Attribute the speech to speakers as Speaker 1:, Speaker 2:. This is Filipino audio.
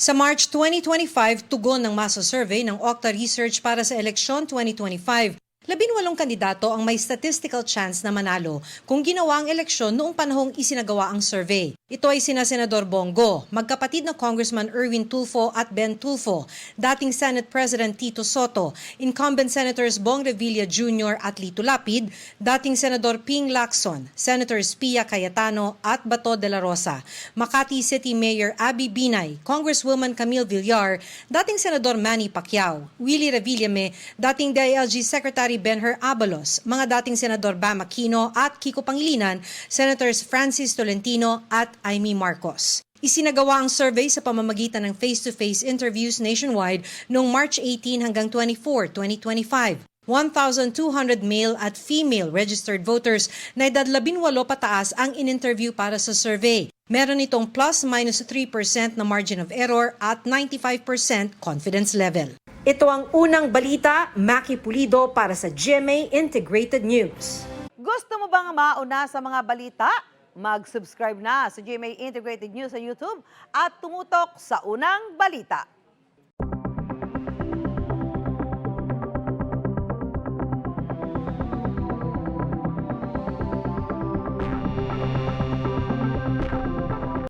Speaker 1: Sa March 2025, tugon ng masa survey ng Okta Research para sa eleksyon 2025. 18 kandidato ang may statistical chance na manalo kung ginawa ang eleksyon noong panahong isinagawa ang survey. Ito ay sina Senador Bongo, magkapatid na Congressman Erwin Tulfo at Ben Tulfo, dating Senate President Tito Soto, incumbent Senators Bong Revilla Jr. at Lito Lapid, dating Senador Ping Lacson, Senators Pia Cayetano at Bato de la Rosa, Makati City Mayor Abby Binay, Congresswoman Camille Villar, dating Senador Manny Pacquiao, Willie Revillame, dating DILG Secretary Benher Abalos, mga dating Senador Bam Aquino at Kiko Pangilinan, Senators Francis Tolentino at Amy Marcos. Isinagawa ang survey sa pamamagitan ng face-to-face interviews nationwide noong March 18 hanggang 24, 2025. 1,200 male at female registered voters na edad 18 pataas ang in-interview para sa survey. Meron itong plus-minus 3% na margin of error at 95% confidence level. Ito ang unang balita, Maki Pulido para sa GMA Integrated News.
Speaker 2: Gusto mo bang mauna sa mga balita? Mag-subscribe na sa GMA Integrated News sa YouTube at tumutok sa unang balita.